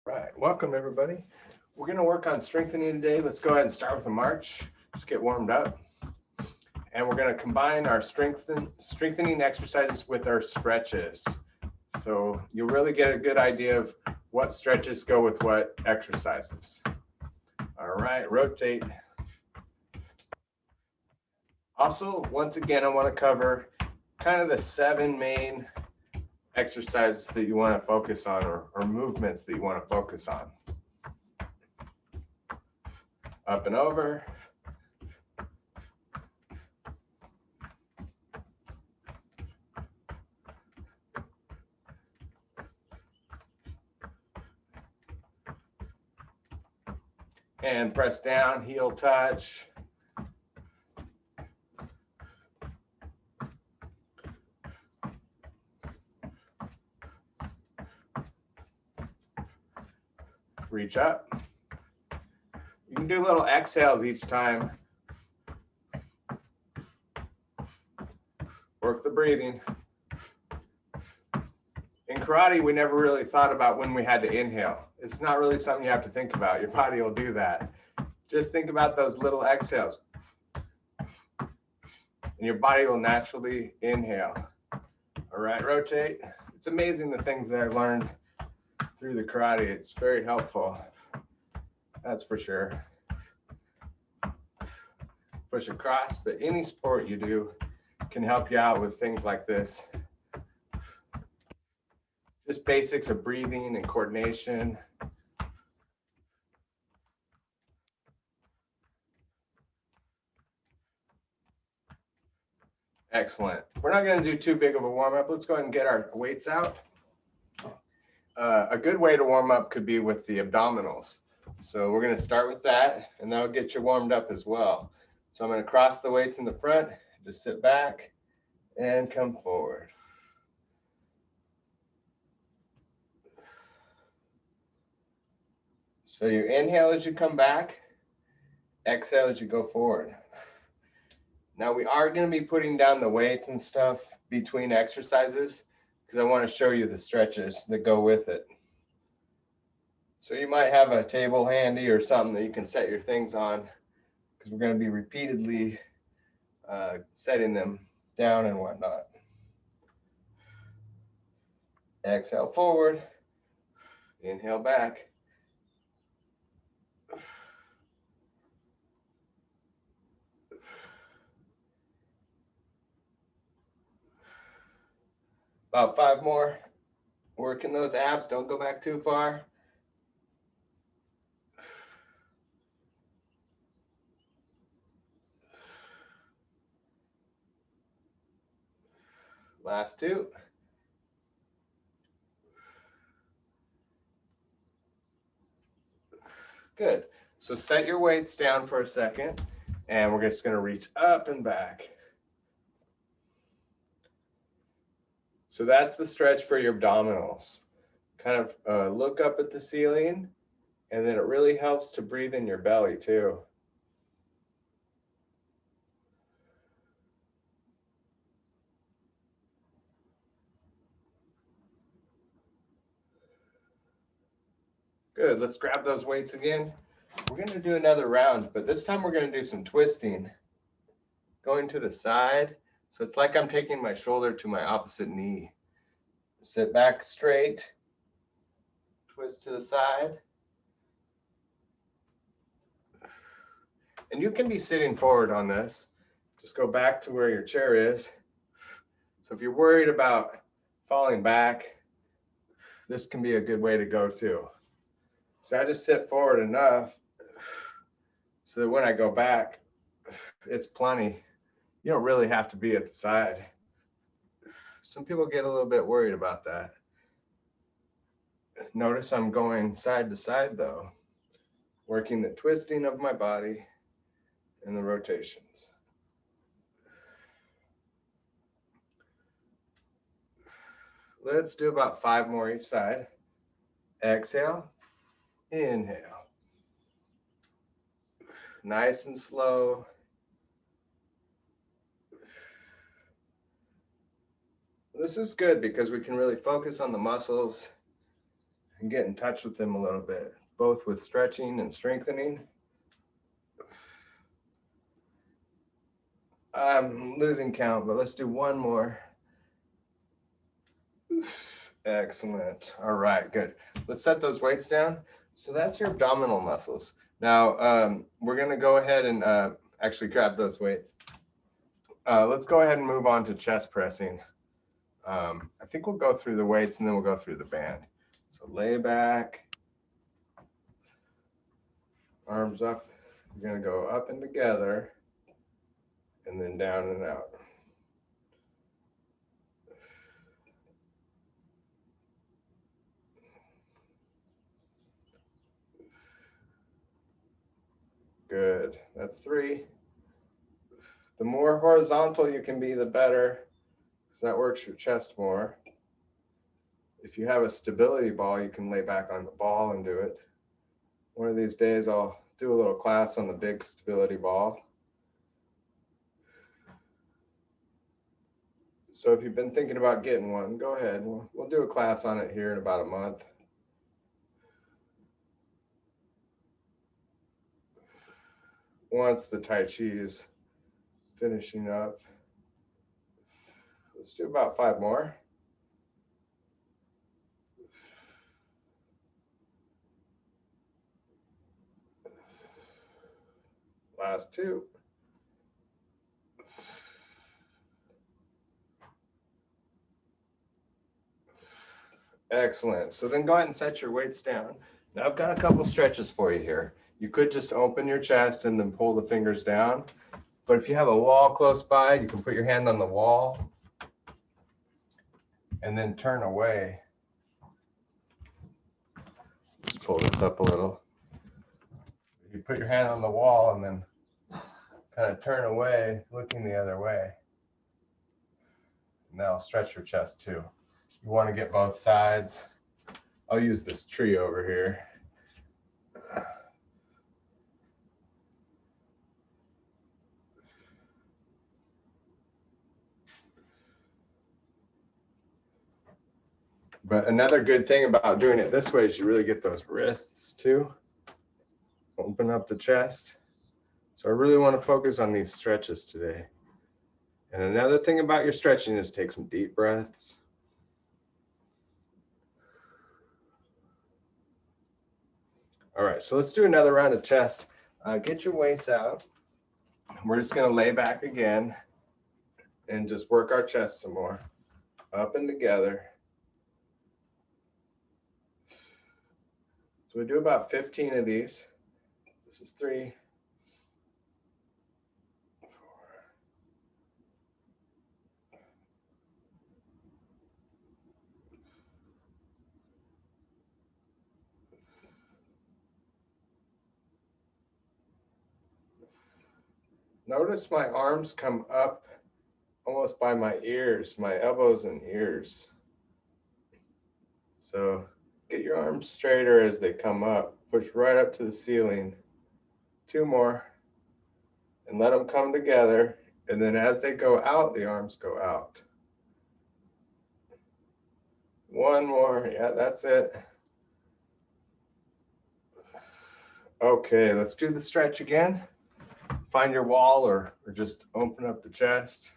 Right, welcome everybody. We're going to work on strengthening today. Let's go ahead and start with a march. Just get warmed up. And we're going to combine our strengthening exercises with our stretches. So you'll really get a good idea of what stretches go with what exercises. All right, rotate. Also, once again, I want to cover kind of the 7 main exercises that you want to focus on, or movements that you want to focus on. Up and over. And press down, heel touch. Reach up. You can do little exhales each time. Work the breathing. In karate, we never really thought about when we had to inhale. It's not really something you have to think about. Your body will do that. Just think about those little exhales. And your body will naturally inhale. All right, rotate. It's amazing the things that I've learned through the karate. It's very helpful. That's for sure. Push across, but any sport you do can help you out with things like this. Just basics of breathing and coordination. Excellent. We're not going to do too big of a warm-up. Let's go ahead and get our weights out. A good way to warm up could be with the abdominals. So we're going to start with that, and that'll get you warmed up as well. So I'm going to cross the weights in the front, just sit back and come forward. So you inhale as you come back, exhale as you go forward. Now we are going to be putting down the weights and stuff between exercises because I want to show you the stretches that go with it. So you might have a table handy or something that you can set your things on because we're going to be repeatedly setting them down and whatnot. Exhale forward, inhale back. About 5 more. Working those abs, don't go back too far. Last 2. Good. So set your weights down for a second, and we're just going to reach up and back. So that's the stretch for your abdominals. Kind of look up at the ceiling, and then it really helps to breathe in your belly too. Good. Let's grab those weights again. We're going to do another round, but this time we're going to do some twisting. Going to the side. So it's like I'm taking my shoulder to my opposite knee. Sit back straight. Twist to the side. And you can be sitting forward on this. Just go back to where your chair is. So if you're worried about falling back, this can be a good way to go too. So I just sit forward enough so that when I go back, it's plenty. You don't really have to be at the side. Some people get a little bit worried about that. Notice I'm going side to side though, working the twisting of my body and the rotations. Let's do about 5 more each side. Exhale, inhale. Nice and slow. This is good because we can really focus on the muscles and get in touch with them a little bit, both with stretching and strengthening. I'm losing count, but let's do one more. Excellent. All right, good. Let's set those weights down. So that's your abdominal muscles. Now, we're going to go ahead and actually grab those weights. Let's go ahead and move on to chest pressing. I think we'll go through the weights and then we'll go through the band. So lay back, arms up. You're going to go up and together and then down and out. Good. That's 3. The more horizontal you can be, the better, because that works your chest more. If you have a stability ball, you can lay back on the ball and do it. One of these days, I'll do a little class on the big stability ball. So if you've been thinking about getting one, go ahead. We'll do a class on it here in about a month. Once the Tai Chi is finishing up. Let's do about 5 more. Last 2. Excellent. So then go ahead and set your weights down. Now I've got a couple stretches for you here. You could just open your chest and then pull the fingers down. But if you have a wall close by, you can put your hand on the wall and then turn away. Just pull this up a little. You put your hand on the wall and then kind of turn away, looking the other way. And that'll stretch your chest too. You want to get both sides. I'll use this tree over here. But another good thing about doing it this way is you really get those wrists too. Open up the chest. So I really want to focus on these stretches today. And another thing about your stretching is take some deep breaths. All right, so let's do another round of chest. Get your weights out. We're just going to lay back again and just work our chest some more. Up and together. So we do about 15 of these. This is 3. 4. Notice my arms come up almost by my ears, my elbows and ears. So get your arms straighter as they come up. Push right up to the ceiling. 2 more. And let them come together. And then as they go out, the arms go out. 1 more. Yeah, that's it. Okay, let's do the stretch again. Find your wall or just open up the chest.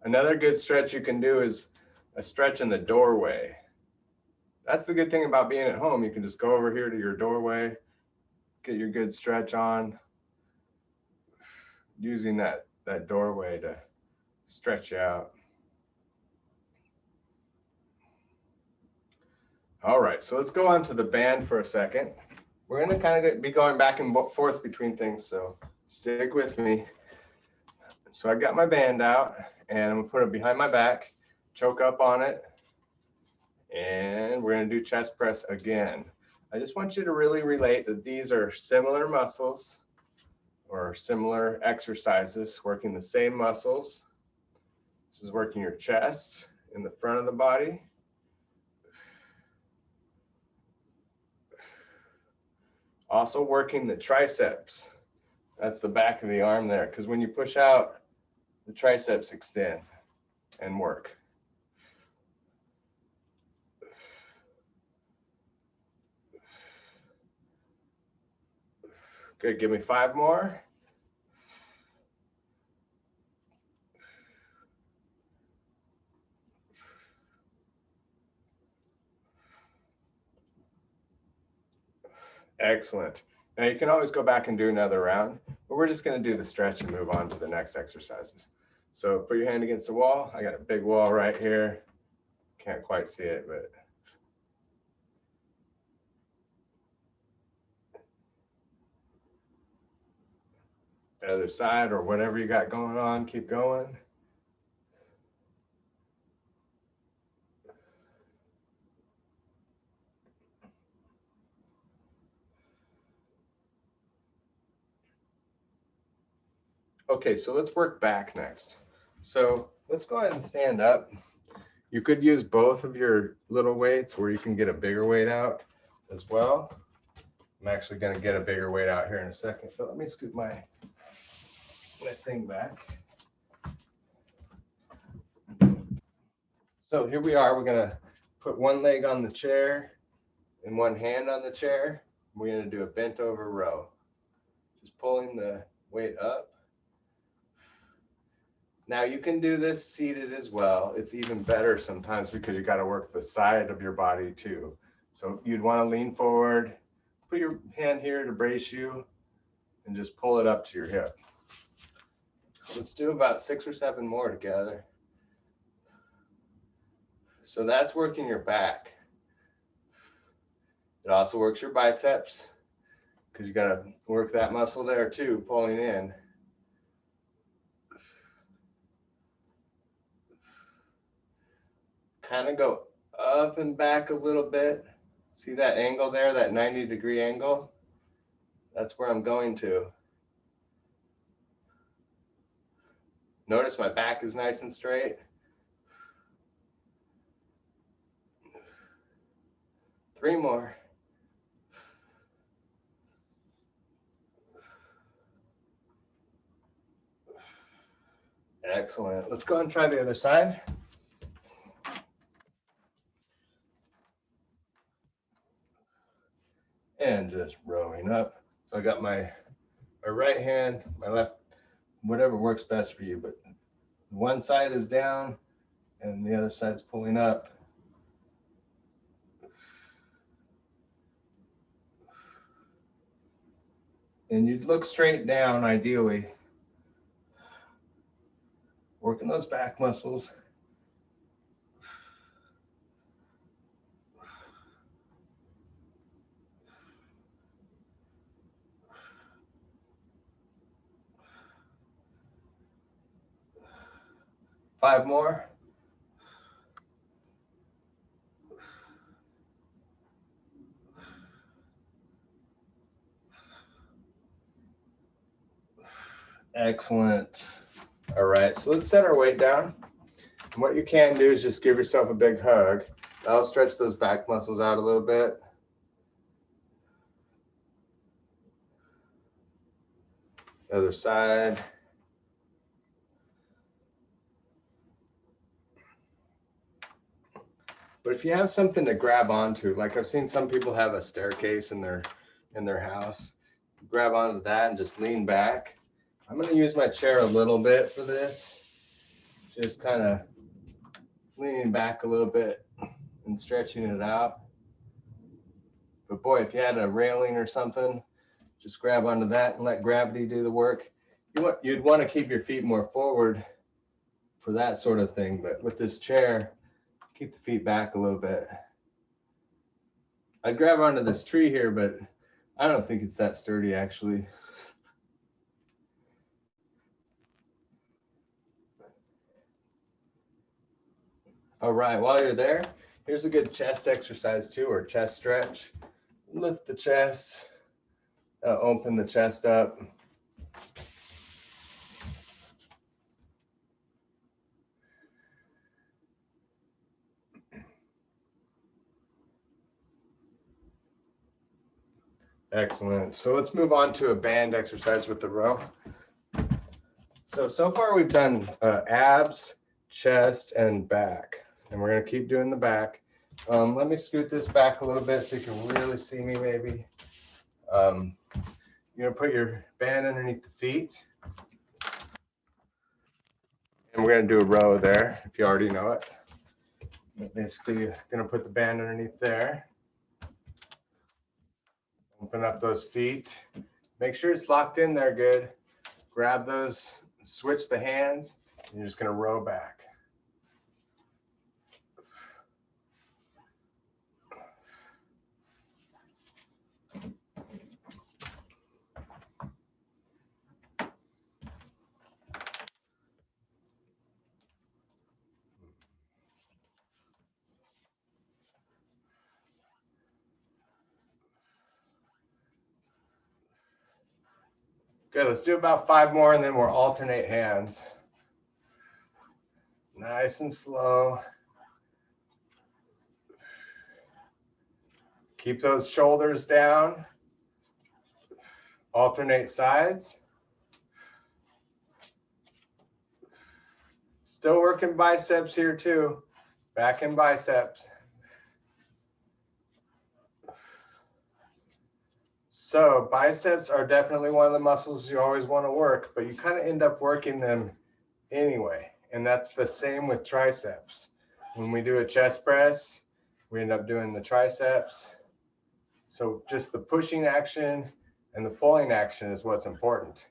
Another good stretch you can do is a stretch in the doorway. That's the good thing about being at home. You can just go over here to your doorway, get your good stretch on, using that doorway to stretch out. All right, so let's go on to the band for a second. We're going to kind of be going back and forth between things, so stick with me. So I got my band out, and I'm going to put it behind my back, choke up on it, and we're going to do chest press again. I just want you to really relate that these are similar muscles or similar exercises, working the same muscles. This is working your chest in the front of the body. Also working the triceps. That's the back of the arm there, because when you push out, the triceps extend and work. Good, give me 5 more. Excellent. Now you can always go back and do another round, but we're just going to do the stretch and move on to the next exercises. So put your hand against the wall. I got a big wall right here. Can't quite see it, but the other side or whatever you got going on, keep going. Okay, so let's work back next. So let's go ahead and stand up. You could use both of your little weights, or you can get a bigger weight out as well. I'm actually going to get a bigger weight out here in a second, but let me scoot my thing back. So here we are. We're going to put one leg on the chair and one hand on the chair. We're going to do a bent over row. Just pulling the weight up. Now you can do this seated as well. It's even better sometimes because you got to work the side of your body too. So you'd want to lean forward, put your hand here to brace you, and just pull it up to your hip. Let's do about 6 or 7 more together. So that's working your back. It also works your biceps because you got to work that muscle there too, pulling in. Kind of go up and back a little bit. See that angle there, that 90-degree angle? That's where I'm going to. Notice my back is nice and straight. Three more. Excellent. Let's go and try the other side. And just rowing up. So I got my right hand, my left, whatever works best for you, but one side is down and the other side's pulling up. And you'd look straight down ideally. Working those back muscles. Five more. Excellent. All right, so let's set our weight down. And what you can do is just give yourself a big hug. That'll stretch those back muscles out a little bit. Other side. But if you have something to grab onto, like I've seen some people have a staircase in their house, grab onto that and just lean back. I'm going to use my chair a little bit for this, just kind of leaning back a little bit and stretching it out. But boy, if you had a railing or something, just grab onto that and let gravity do the work. You'd want to keep your feet more forward for that sort of thing, but with this chair, keep the feet back a little bit. I'd grab onto this tree here, but I don't think it's that sturdy actually. All right, while you're there, here's a good chest exercise too, or chest stretch. Lift the chest, open the chest up. Excellent. So let's move on to a band exercise with the row. So far we've done abs, chest, and back. And we're going to keep doing the back. Let me scoot this back a little bit so you can really see me maybe. You're gonna put your band underneath the feet. And we're gonna do a row there, if you already know it. Basically, you're gonna put the band underneath there. Open up those feet. Make sure it's locked in there good. Grab those, switch the hands, and you're just gonna row back. Good, let's do about 5 more and then we'll alternate hands. Nice and slow. Keep those shoulders down. Alternate sides. Still working biceps here too. Back and biceps. So biceps are definitely one of the muscles you always want to work, but you kind of end up working them anyway. And that's the same with triceps. When we do a chest press, we end up doing the triceps. So just the pushing action and the pulling action is what's important.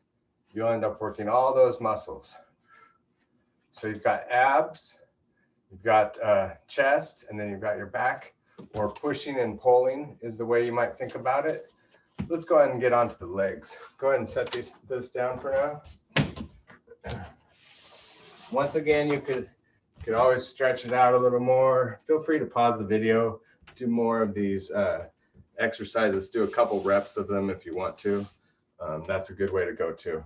You'll end up working all those muscles. So you've got abs, you've got chest, and then you've got your back, or pushing and pulling is the way you might think about it. Let's go ahead and get onto the legs. Go ahead and set this down for now. Once again, you could always stretch it out a little more. Feel free to pause the video, do more of these exercises, do a couple reps of them if you want to. That's a good way to go too.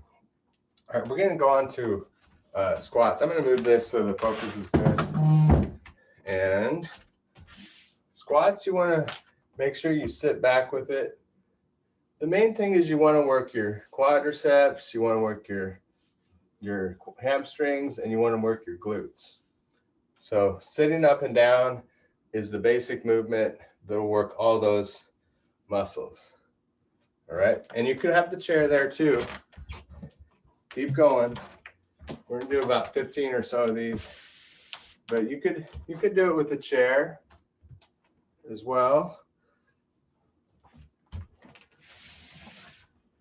All right, we're gonna go on to squats. I'm gonna move this so the focus is good. And squats, you wanna make sure you sit back with it. The main thing is you wanna work your quadriceps, you wanna work your hamstrings, and you wanna work your glutes. So sitting up and down is the basic movement that'll work all those muscles. All right, and you could have the chair there too. Keep going. We're gonna do about 15 or so of these, but you could do it with a chair as well.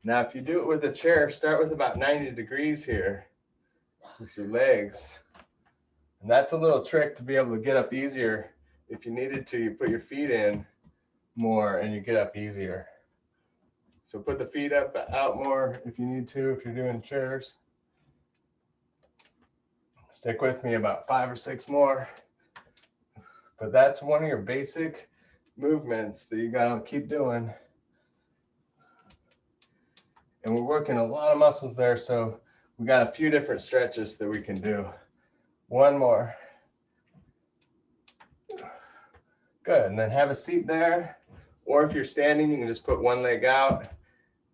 Now, if you do it with a chair, start with about 90 degrees here with your legs. And that's a little trick to be able to get up easier. If you needed to, you put your feet in more and you get up easier. So put the feet up out more if you need to, if you're doing chairs. Stick with me about 5 or 6 more. But that's one of your basic movements that you gotta keep doing. And we're working a lot of muscles there, so we got a few different stretches that we can do. One more. Good, and then have a seat there. Or if you're standing, you can just put one leg out,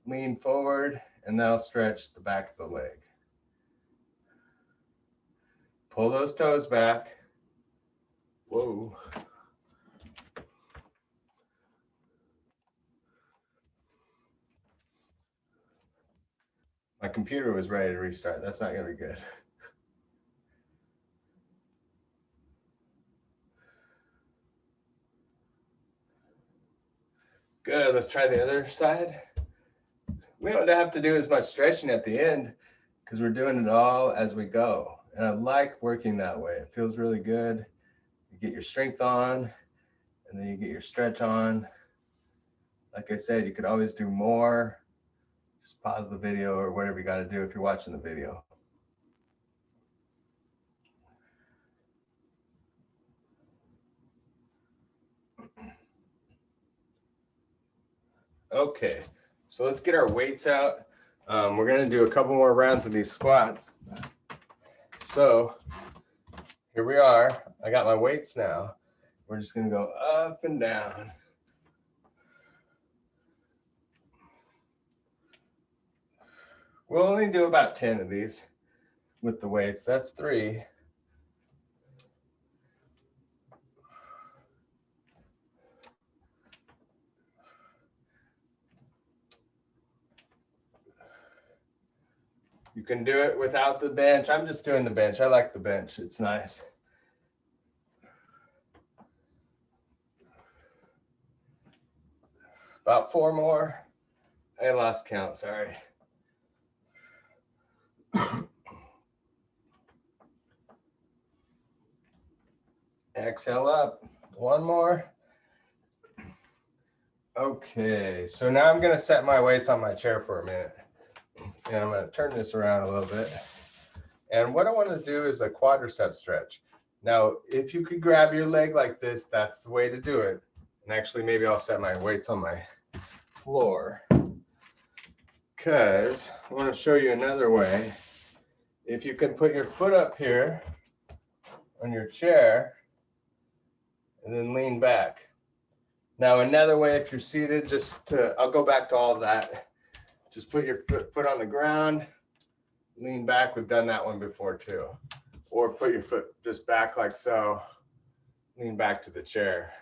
lean forward, and that'll stretch the back of the leg. Pull those toes back. Whoa. My computer was ready to restart. That's not gonna be good. Good, let's try the other side. We don't have to do as much stretching at the end because we're doing it all as we go. And I like working that way. It feels really good. You get your strength on, and then you get your stretch on. Like I said, you could always do more. Just pause the video or whatever you got to do if you're watching the video. Okay, so let's get our weights out. We're going to do a couple more rounds of these squats. So here we are. I got my weights now. We're just going to go up and down. We'll only do about 10 of these with the weights. That's 3. You can do it without the bench. I'm just doing the bench. I like the bench. It's nice. About 4 more. I lost count, sorry. Exhale up. 1 more. Okay, so now I'm gonna set my weights on my chair for a minute. And I'm gonna turn this around a little bit. And what I wanna do is a quadricep stretch. Now, if you could grab your leg like this, that's the way to do it. And actually, maybe I'll set my weights on my floor, because I wanna show you another way. If you can put your foot up here on your chair and then lean back. Now, another way, if you're seated, I'll go back to all that. Just put your foot on the ground, lean back. We've done that one before too. Or put your foot just back like so, lean back to the chair.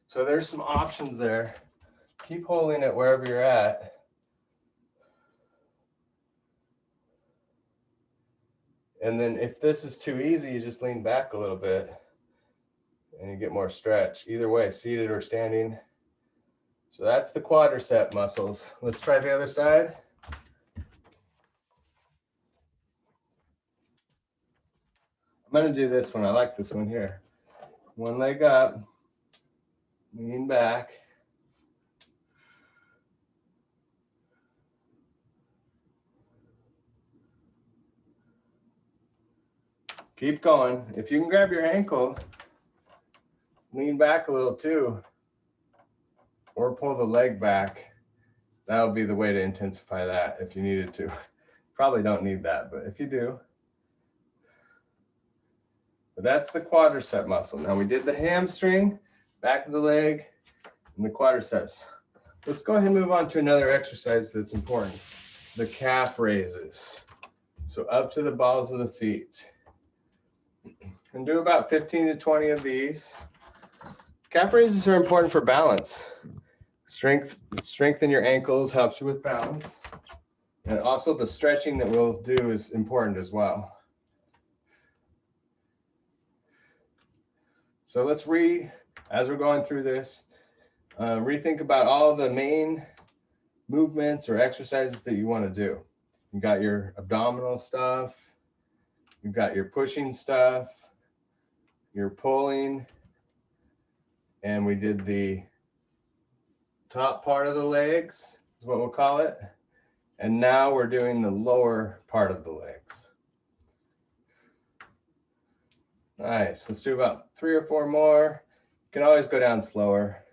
So there's some options there. Keep holding it wherever you're at. And then if this is too easy, you just lean back a little bit and you get more stretch. Either way, seated or standing. So that's the quadricep muscles. Let's try the other side. I'm gonna do this one. I like this one here. One leg up, lean back. Keep going. If you can grab your ankle, lean back a little too, or pull the leg back. That would be the way to intensify that if you needed to. Probably don't need that, but if you do. But that's the quadricep muscle. Now we did the hamstring, back of the leg, and the quadriceps. Let's go ahead and move on to another exercise that's important. The calf raises. So up to the balls of the feet. And do about 15 to 20 of these. Calf raises are important for balance. Strengthen your ankles, helps you with balance. And also the stretching that we'll do is important as well. So let's as we're going through this, rethink about all the main movements or exercises that you want to do. You got your abdominal stuff, you've got your pushing stuff, your pulling, and we did the top part of the legs, is what we'll call it. And now we're doing the lower part of the legs. Nice, let's do about 3 or 4 more. You can always go down slower.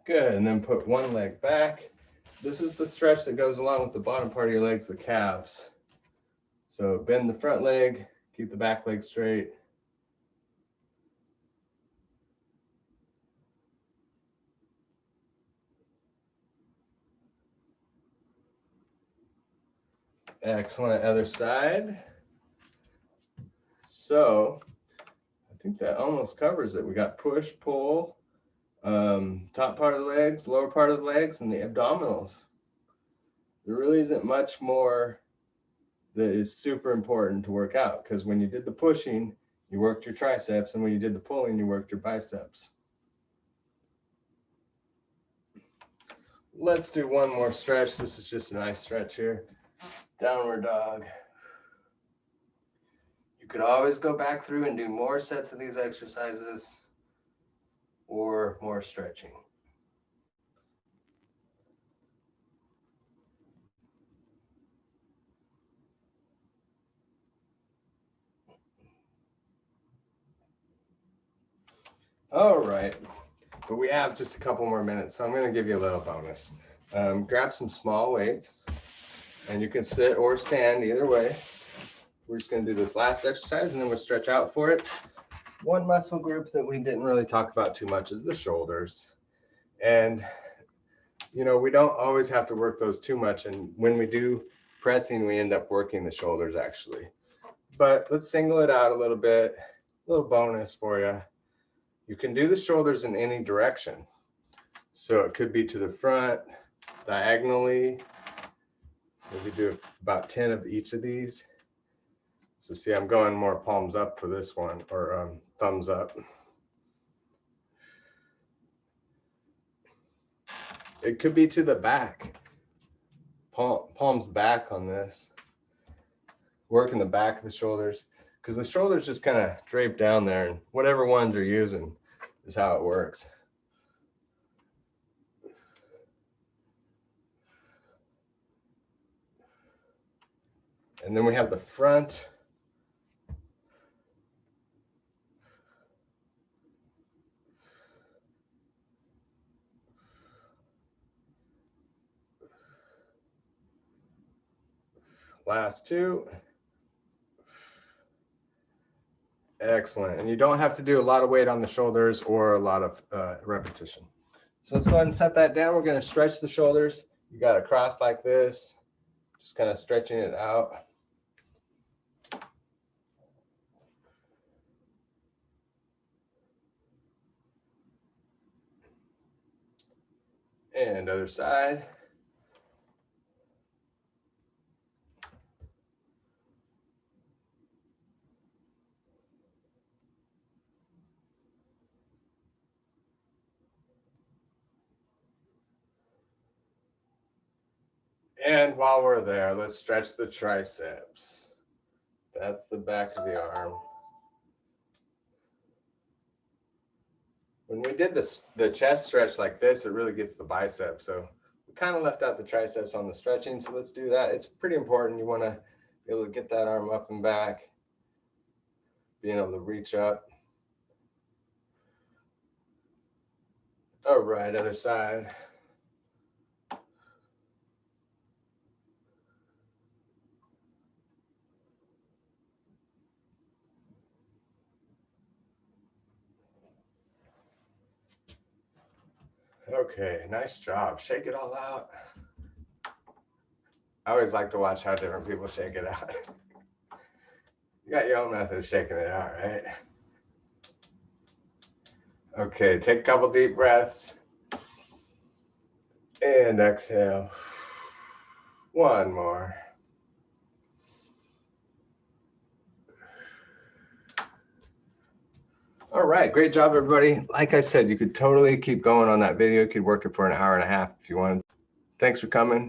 Good, and then put one leg back. This is the stretch that goes along with the bottom part of your legs, the calves. So bend the front leg, keep the back leg straight. Excellent, other side. So I think that almost covers it. We got push, pull, top part of the legs, lower part of the legs, and the abdominals. There really isn't much more that is super important to work out, because when you did the pushing, you worked your triceps, and when you did the pulling, you worked your biceps. Let's do one more stretch. This is just a nice stretch here. Downward dog. You could always go back through and do more sets of these exercises or more stretching. All right, but we have just a couple more minutes, so I'm going to give you a little bonus. Grab some small weights, and you can sit or stand either way. We're just going to do this last exercise, and then we'll stretch out for it. One muscle group that we didn't really talk about too much is the shoulders. And, you know, we don't always have to work those too much, and when we do pressing, we end up working the shoulders actually. But let's single it out a little bit, a little bonus for you. You can do the shoulders in any direction. So it could be to the front, diagonally. Maybe do about 10 of each of these. So see, I'm going more palms up for this one, or thumbs up. It could be to the back, palms back on this. Working the back of the shoulders, because the shoulders just kind of drape down there, and whatever ones you're using is how it works. And then we have the front. Last two. Excellent. And you don't have to do a lot of weight on the shoulders or a lot of repetition. So let's go ahead and set that down. We're going to stretch the shoulders. You got it crossed like this, just kind of stretching it out. And other side. And while we're there, let's stretch the triceps. That's the back of the arm. When we did the chest stretch like this, it really gets the bicep. So we kind of left out the triceps on the stretching. So let's do that. It's pretty important. You want to be able to get that arm up and back, being able to reach up. All right, other side. Okay, nice job. Shake it all out. I always like to watch how different people shake it out. You got your own method of shaking it out, right? Okay, take a couple deep breaths. And exhale. One more. All right, great job, everybody. Like I said, you could totally keep going on that video. You could work it for an hour and a half if you wanted. Thanks for coming.